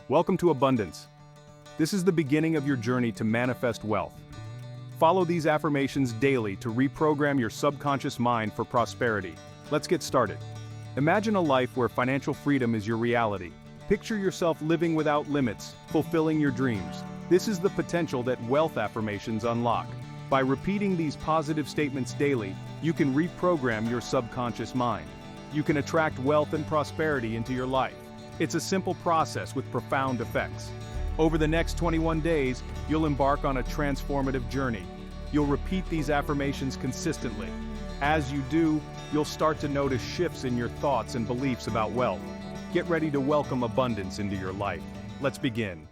Welcome to Abundance. This is the beginning of your journey to manifest wealth. Follow these affirmations daily to reprogram your subconscious mind for prosperity. Let's get started. Imagine a life where financial freedom is your reality. Picture yourself living without limits, fulfilling your dreams. This is the potential that wealth affirmations unlock. By repeating these positive statements daily, you can reprogram your subconscious mind. You can attract wealth and prosperity into your life. It's a simple process with profound effects. Over the next 21 days, you'll embark on a transformative journey. You'll repeat these affirmations consistently. As you do, you'll start to notice shifts in your thoughts and beliefs about wealth. Get ready to welcome abundance into your life. Let's begin.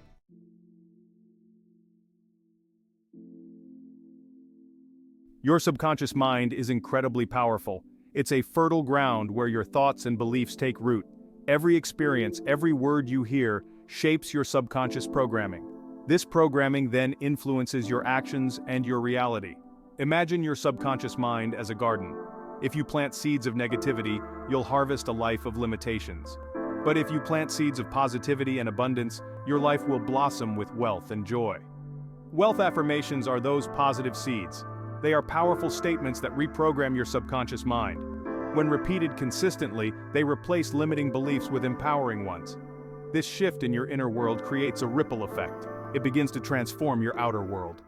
Your subconscious mind is incredibly powerful. It's a fertile ground where your thoughts and beliefs take root. Every experience, every word you hear, shapes your subconscious programming. This programming then influences your actions and your reality. Imagine your subconscious mind as a garden. If you plant seeds of negativity, you'll harvest a life of limitations. But if you plant seeds of positivity and abundance, your life will blossom with wealth and joy. Wealth affirmations are those positive seeds. They are powerful statements that reprogram your subconscious mind. When repeated consistently, they replace limiting beliefs with empowering ones. This shift in your inner world creates a ripple effect. It begins to transform your outer world.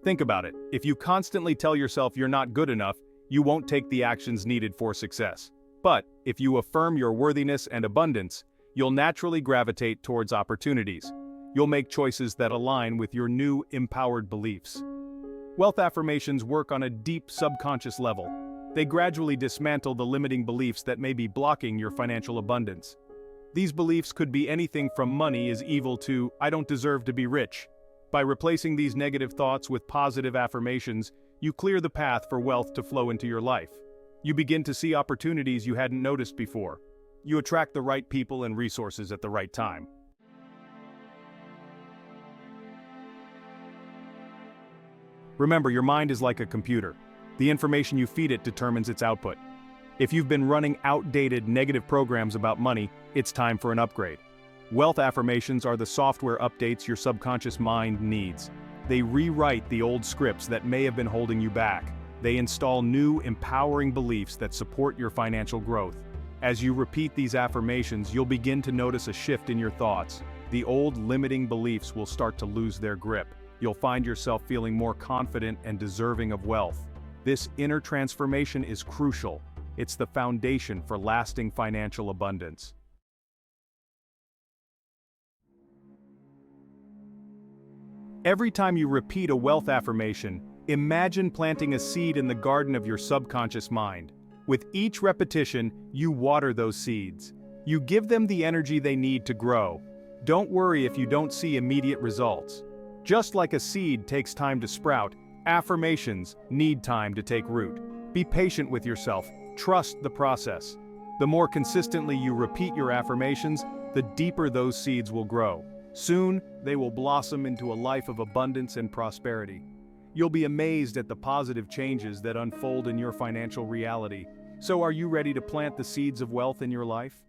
Think about it. If you constantly tell yourself you're not good enough, you won't take the actions needed for success. But if you affirm your worthiness and abundance, you'll naturally gravitate towards opportunities. You'll make choices that align with your new, empowered beliefs. Wealth affirmations work on a deep subconscious level. They gradually dismantle the limiting beliefs that may be blocking your financial abundance. These beliefs could be anything from money is evil to I don't deserve to be rich. By replacing these negative thoughts with positive affirmations, you clear the path for wealth to flow into your life. You begin to see opportunities you hadn't noticed before. You attract the right people and resources at the right time. Remember, your mind is like a computer. The information you feed it determines its output. If you've been running outdated, negative programs about money, it's time for an upgrade. Wealth affirmations are the software updates your subconscious mind needs. They rewrite the old scripts that may have been holding you back. They install new, empowering beliefs that support your financial growth. As you repeat these affirmations, you'll begin to notice a shift in your thoughts. The old limiting beliefs will start to lose their grip. You'll find yourself feeling more confident and deserving of wealth. This inner transformation is crucial. It's the foundation for lasting financial abundance. Every time you repeat a wealth affirmation, imagine planting a seed in the garden of your subconscious mind. With each repetition, you water those seeds. You give them the energy they need to grow. Don't worry if you don't see immediate results. Just like a seed takes time to sprout, affirmations need time to take root. Be patient with yourself. Trust the process. The more consistently you repeat your affirmations, the deeper those seeds will grow. Soon, they will blossom into a life of abundance and prosperity. You'll be amazed at the positive changes that unfold in your financial reality. So are you ready to plant the seeds of wealth in your life?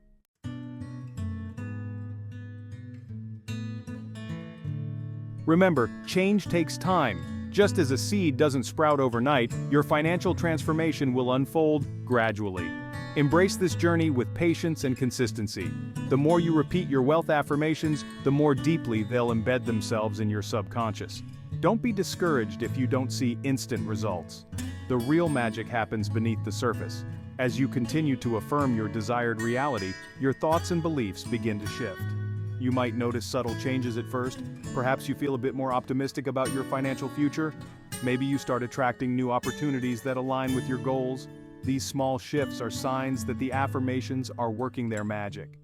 Remember, change takes time. Just as a seed doesn't sprout overnight, your financial transformation will unfold gradually. Embrace this journey with patience and consistency. The more you repeat your wealth affirmations, the more deeply they'll embed themselves in your subconscious. Don't be discouraged if you don't see instant results. The real magic happens beneath the surface. As you continue to affirm your desired reality, your thoughts and beliefs begin to shift. You might notice subtle changes at first. Perhaps you feel a bit more optimistic about your financial future. Maybe you start attracting new opportunities that align with your goals. These small shifts are signs that the affirmations are working their magic.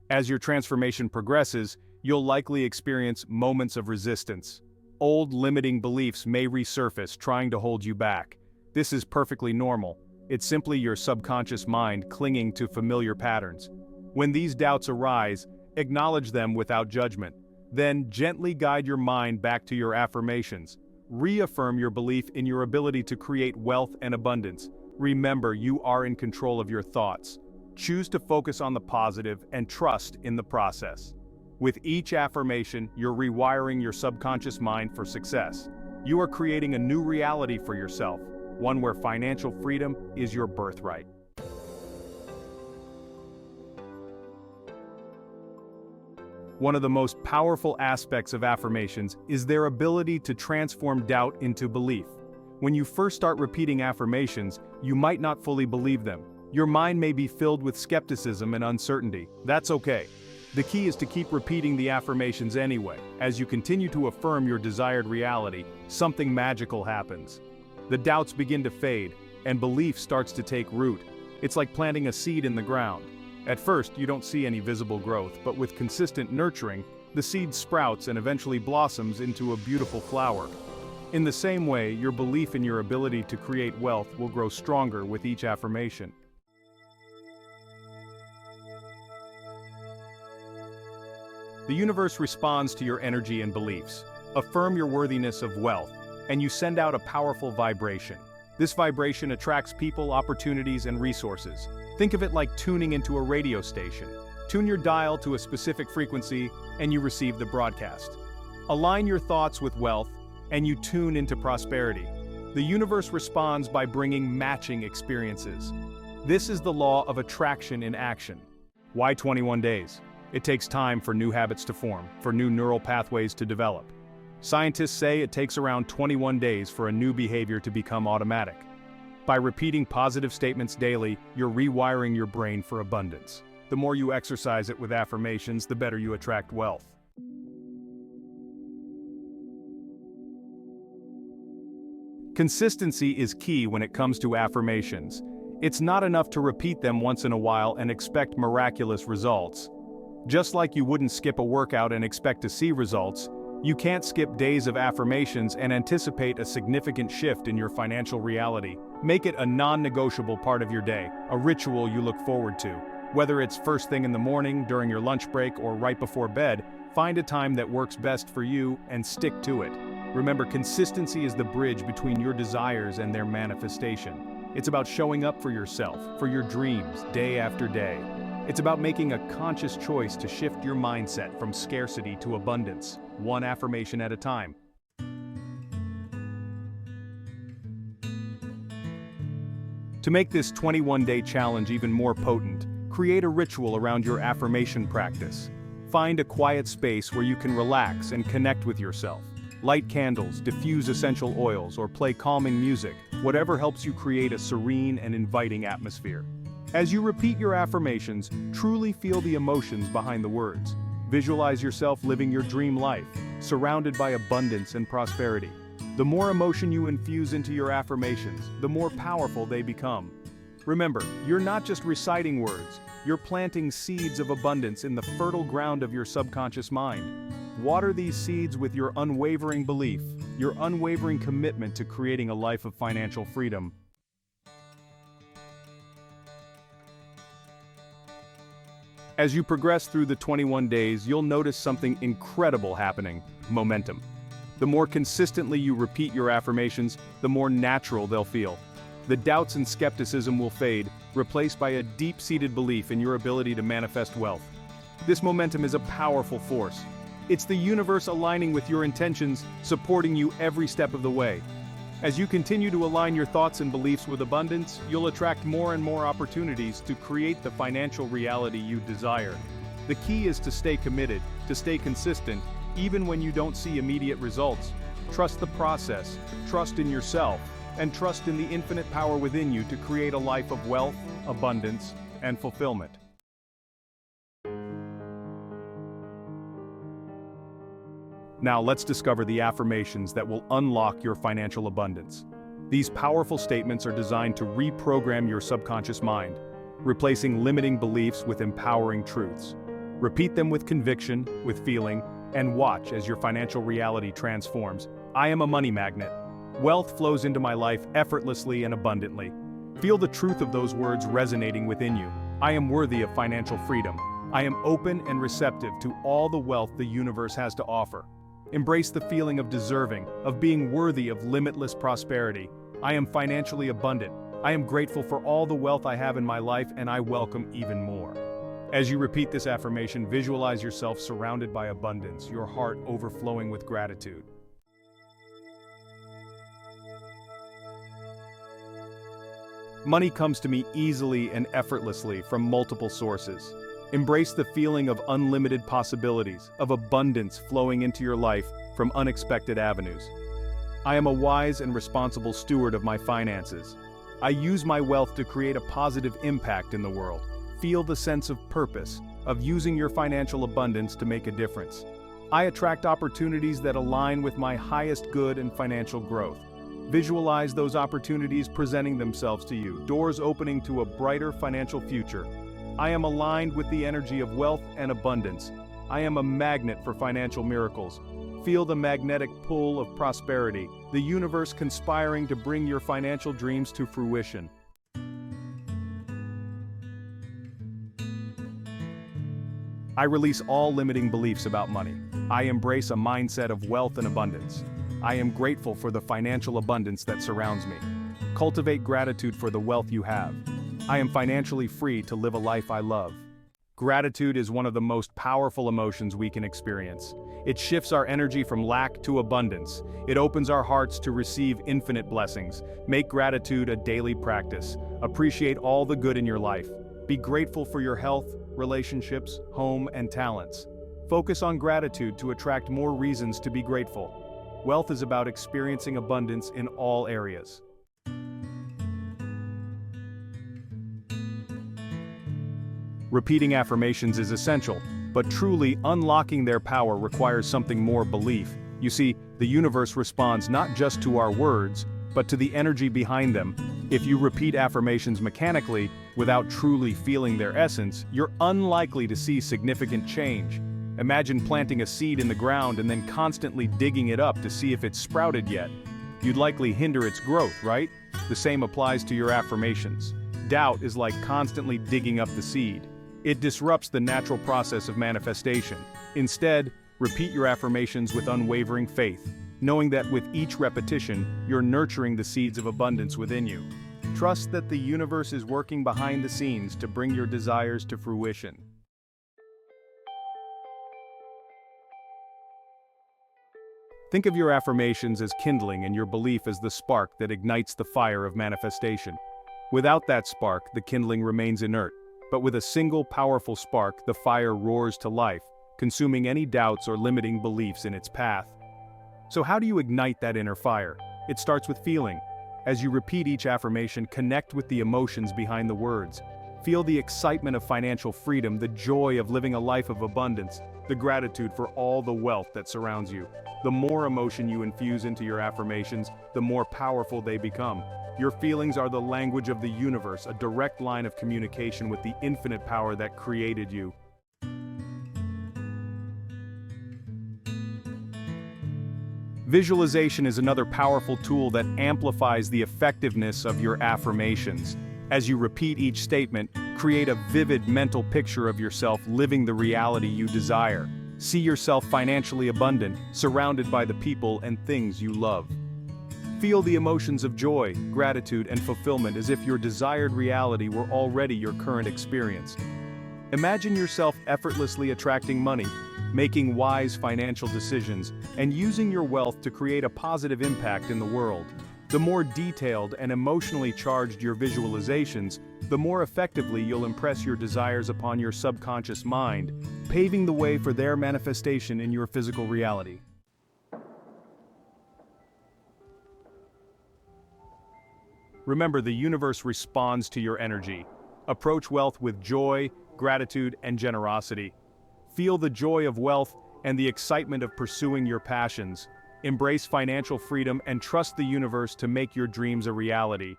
As your transformation progresses, you'll likely experience moments of resistance. Old limiting beliefs may resurface, trying to hold you back. This is perfectly normal. It's simply your subconscious mind clinging to familiar patterns. When these doubts arise, acknowledge them without judgment. Then gently guide your mind back to your affirmations. Reaffirm your belief in your ability to create wealth and abundance. Remember, you are in control of your thoughts. Choose to focus on the positive and trust in the process. With each affirmation, you're rewiring your subconscious mind for success. You are creating a new reality for yourself, one where financial freedom is your birthright. One of the most powerful aspects of affirmations is their ability to transform doubt into belief. When you first start repeating affirmations, you might not fully believe them. Your mind may be filled with skepticism and uncertainty. That's okay. The key is to keep repeating the affirmations anyway. As you continue to affirm your desired reality, something magical happens. The doubts begin to fade, and belief starts to take root. It's like planting a seed in the ground. At first, you don't see any visible growth, but with consistent nurturing, the seed sprouts and eventually blossoms into a beautiful flower. In the same way, your belief in your ability to create wealth will grow stronger with each affirmation. The universe responds to your energy and beliefs. Affirm your worthiness of wealth, and you send out a powerful vibration. This vibration attracts people, opportunities, and resources. Think of it like tuning into a radio station. Tune your dial to a specific frequency, and you receive the broadcast. Align your thoughts with wealth, and you tune into prosperity. The universe responds by bringing matching experiences. This is the law of attraction in action. Why 21 days? It takes time for new habits to form, for new neural pathways to develop. Scientists say it takes around 21 days for a new behavior to become automatic. By repeating positive statements daily, you're rewiring your brain for abundance. The more you exercise it with affirmations, the better you attract wealth. Consistency is key when it comes to affirmations. It's not enough to repeat them once in a while and expect miraculous results. Just like you wouldn't skip a workout and expect to see results, you can't skip days of affirmations and anticipate a significant shift in your financial reality. Make it a non-negotiable part of your day, a ritual you look forward to. Whether it's first thing in the morning, during your lunch break, or right before bed, find a time that works best for you and stick to it. Remember, consistency is the bridge between your desires and their manifestation. It's about showing up for yourself, for your dreams, day after day. It's about making a conscious choice to shift your mindset from scarcity to abundance, one affirmation at a time. To make this 21-day challenge even more potent, create a ritual around your affirmation practice. Find a quiet space where you can relax and connect with yourself. Light candles, diffuse essential oils, or play calming music, whatever helps you create a serene and inviting atmosphere. As you repeat your affirmations, truly feel the emotions behind the words. Visualize yourself living your dream life, surrounded by abundance and prosperity. The more emotion you infuse into your affirmations, the more powerful they become. Remember, you're not just reciting words, you're planting seeds of abundance in the fertile ground of your subconscious mind. Water these seeds with your unwavering belief, your unwavering commitment to creating a life of financial freedom. As you progress through the 21 days, you'll notice something incredible happening: momentum. The more consistently you repeat your affirmations, the more natural they'll feel. The doubts and skepticism will fade, replaced by a deep-seated belief in your ability to manifest wealth. This momentum is a powerful force. It's the universe aligning with your intentions, supporting you every step of the way. As you continue to align your thoughts and beliefs with abundance, you'll attract more and more opportunities to create the financial reality you desire. The key is to stay committed, to stay consistent, even when you don't see immediate results. Trust the process, trust in yourself, and trust in the infinite power within you to create a life of wealth, abundance, and fulfillment. Now let's discover the affirmations that will unlock your financial abundance. These powerful statements are designed to reprogram your subconscious mind, replacing limiting beliefs with empowering truths. Repeat them with conviction, with feeling, and watch as your financial reality transforms. I am a money magnet. Wealth flows into my life effortlessly and abundantly. Feel the truth of those words resonating within you. I am worthy of financial freedom. I am open and receptive to all the wealth the universe has to offer. Embrace the feeling of deserving, of being worthy of limitless prosperity. I am financially abundant. I am grateful for all the wealth I have in my life, and I welcome even more. As you repeat this affirmation, visualize yourself surrounded by abundance, your heart overflowing with gratitude. Money comes to me easily and effortlessly from multiple sources. Embrace the feeling of unlimited possibilities, of abundance flowing into your life from unexpected avenues. I am a wise and responsible steward of my finances. I use my wealth to create a positive impact in the world. Feel the sense of purpose, of using your financial abundance to make a difference. I attract opportunities that align with my highest good and financial growth. Visualize those opportunities presenting themselves to you, doors opening to a brighter financial future. I am aligned with the energy of wealth and abundance. I am a magnet for financial miracles. Feel the magnetic pull of prosperity, the universe conspiring to bring your financial dreams to fruition. I release all limiting beliefs about money. I embrace a mindset of wealth and abundance. I am grateful for the financial abundance that surrounds me. Cultivate gratitude for the wealth you have. I am financially free to live a life I love. Gratitude is one of the most powerful emotions we can experience. It shifts our energy from lack to abundance. It opens our hearts to receive infinite blessings. Make gratitude a daily practice. Appreciate all the good in your life. Be grateful for your health, relationships, home, and talents. Focus on gratitude to attract more reasons to be grateful. Wealth is about experiencing abundance in all areas. Repeating affirmations is essential, but truly unlocking their power requires something more: belief. You see, the universe responds not just to our words, but to the energy behind them. If you repeat affirmations mechanically, without truly feeling their essence, you're unlikely to see significant change. Imagine planting a seed in the ground and then constantly digging it up to see if it's sprouted yet. You'd likely hinder its growth, right? The same applies to your affirmations. Doubt is like constantly digging up the seed. It disrupts the natural process of manifestation. Instead, repeat your affirmations with unwavering faith, knowing that with each repetition, you're nurturing the seeds of abundance within you. Trust that the universe is working behind the scenes to bring your desires to fruition. Think of your affirmations as kindling and your belief as the spark that ignites the fire of manifestation. Without that spark, the kindling remains inert. But with a single powerful spark, the fire roars to life, consuming any doubts or limiting beliefs in its path. So how do you ignite that inner fire? It starts with feeling. As you repeat each affirmation, connect with the emotions behind the words. Feel the excitement of financial freedom, the joy of living a life of abundance, the gratitude for all the wealth that surrounds you. The more emotion you infuse into your affirmations, the more powerful they become. Your feelings are the language of the universe, a direct line of communication with the infinite power that created you. Visualization is another powerful tool that amplifies the effectiveness of your affirmations. As you repeat each statement, create a vivid mental picture of yourself living the reality you desire. See yourself financially abundant, surrounded by the people and things you love. Feel the emotions of joy, gratitude, and fulfillment as if your desired reality were already your current experience. Imagine yourself effortlessly attracting money, making wise financial decisions, and using your wealth to create a positive impact in the world. The more detailed and emotionally charged your visualizations, the more effectively you'll impress your desires upon your subconscious mind, paving the way for their manifestation in your physical reality. Remember, the universe responds to your energy. Approach wealth with joy, gratitude, and generosity. Feel the joy of wealth and the excitement of pursuing your passions. Embrace financial freedom and trust the universe to make your dreams a reality.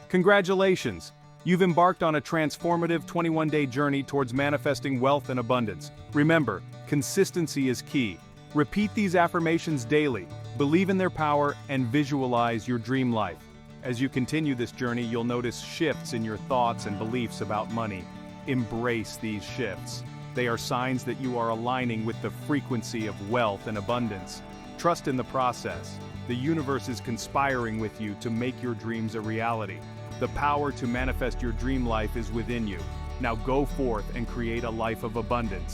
Congratulations! You've embarked on a transformative 21-day journey towards manifesting wealth and abundance. Remember, consistency is key. Repeat these affirmations daily, believe in their power, and visualize your dream life. As you continue this journey, you'll notice shifts in your thoughts and beliefs about money. Embrace these shifts. They are signs that you are aligning with the frequency of wealth and abundance. Trust in the process. The universe is conspiring with you to make your dreams a reality. The power to manifest your dream life is within you. Now go forth and create a life of abundance.